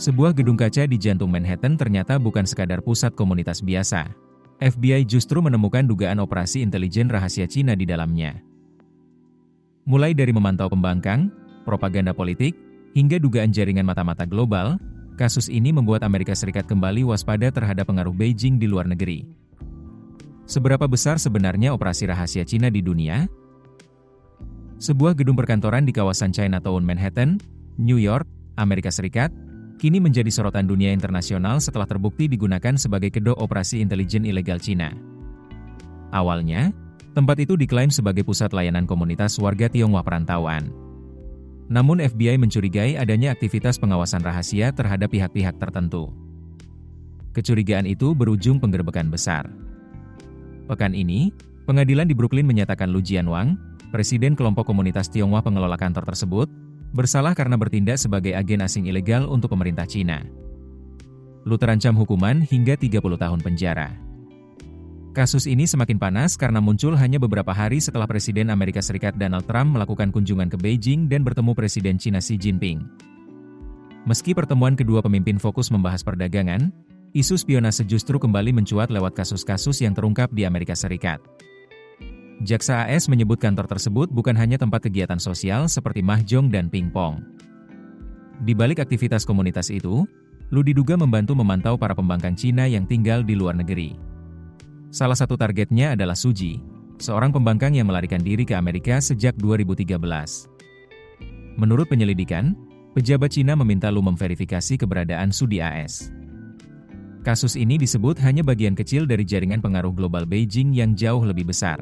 Sebuah gedung kaca di jantung Manhattan ternyata bukan sekadar pusat komunitas biasa. FBI justru menemukan dugaan operasi intelijen rahasia Cina di dalamnya. Mulai dari memantau pembangkang, propaganda politik, hingga dugaan jaringan mata-mata global, kasus ini membuat Amerika Serikat kembali waspada terhadap pengaruh Beijing di luar negeri. Seberapa besar sebenarnya operasi rahasia Cina di dunia? Sebuah gedung perkantoran di kawasan Chinatown Manhattan, New York, Amerika Serikat, kini menjadi sorotan dunia internasional setelah terbukti digunakan sebagai kedok operasi intelijen ilegal Cina. Awalnya, tempat itu diklaim sebagai pusat layanan komunitas warga Tionghoa perantauan. Namun FBI mencurigai adanya aktivitas pengawasan rahasia terhadap pihak-pihak tertentu. Kecurigaan itu berujung penggerbekan besar. Pekan ini, pengadilan di Brooklyn menyatakan Lu Jianwang, presiden kelompok komunitas Tionghoa pengelola kantor tersebut, bersalah karena bertindak sebagai agen asing ilegal untuk pemerintah Cina. Lu terancam hukuman hingga 30 tahun penjara. Kasus ini semakin panas karena muncul hanya beberapa hari setelah Presiden Amerika Serikat Donald Trump melakukan kunjungan ke Beijing dan bertemu Presiden Cina Xi Jinping. Meski pertemuan kedua pemimpin fokus membahas perdagangan, isu spionase justru kembali mencuat lewat kasus-kasus yang terungkap di Amerika Serikat. Jaksa AS menyebut kantor tersebut bukan hanya tempat kegiatan sosial seperti mahjong dan pingpong. Di balik aktivitas komunitas itu, Lu diduga membantu memantau para pembangkang Cina yang tinggal di luar negeri. Salah satu targetnya adalah Su Ji, seorang pembangkang yang melarikan diri ke Amerika sejak 2013. Menurut penyelidikan, pejabat Cina meminta Lu memverifikasi keberadaan Su di AS. Kasus ini disebut hanya bagian kecil dari jaringan pengaruh global Beijing yang jauh lebih besar.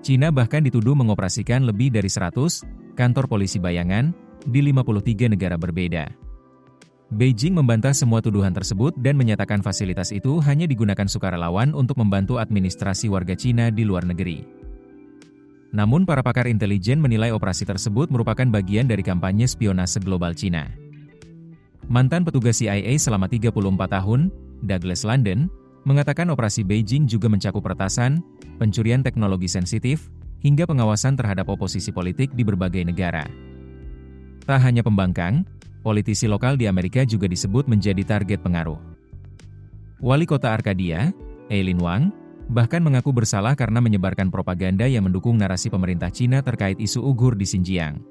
Cina bahkan dituduh mengoperasikan lebih dari 100 kantor polisi bayangan di 53 negara berbeda. Beijing membantah semua tuduhan tersebut dan menyatakan fasilitas itu hanya digunakan sukarelawan untuk membantu administrasi warga Cina di luar negeri. Namun para pakar intelijen menilai operasi tersebut merupakan bagian dari kampanye spionase global Cina. Mantan petugas CIA selama 34 tahun, Douglas London, mengatakan operasi Beijing juga mencakup peretasan, pencurian teknologi sensitif, hingga pengawasan terhadap oposisi politik di berbagai negara. Tak hanya pembangkang, politisi lokal di Amerika juga disebut menjadi target pengaruh. Wali kota Arkadia, Eileen Wang, bahkan mengaku bersalah karena menyebarkan propaganda yang mendukung narasi pemerintah Cina terkait isu Uighur di Xinjiang.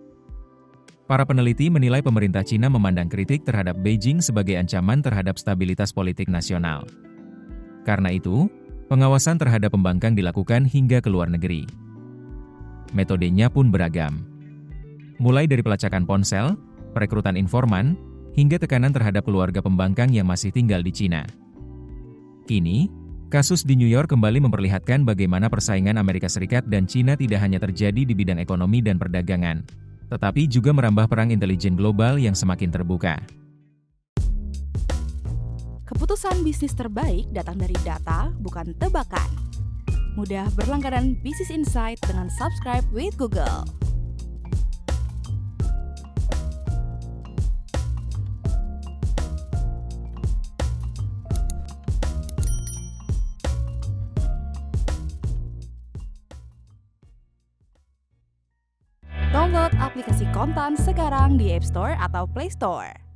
Para peneliti menilai pemerintah Cina memandang kritik terhadap Beijing sebagai ancaman terhadap stabilitas politik nasional. Karena itu, pengawasan terhadap pembangkang dilakukan hingga ke luar negeri. Metodenya pun beragam. Mulai dari pelacakan ponsel, perekrutan informan, hingga tekanan terhadap keluarga pembangkang yang masih tinggal di Cina. Kini, kasus di New York kembali memperlihatkan bagaimana persaingan Amerika Serikat dan Cina tidak hanya terjadi di bidang ekonomi dan perdagangan, tetapi juga merambah perang intelijen global yang semakin terbuka. Keputusan bisnis terbaik datang dari data, bukan tebakan. Mudah berlangganan Business Insight dengan subscribe with Google. Download aplikasi Kontan sekarang di App Store atau Play Store.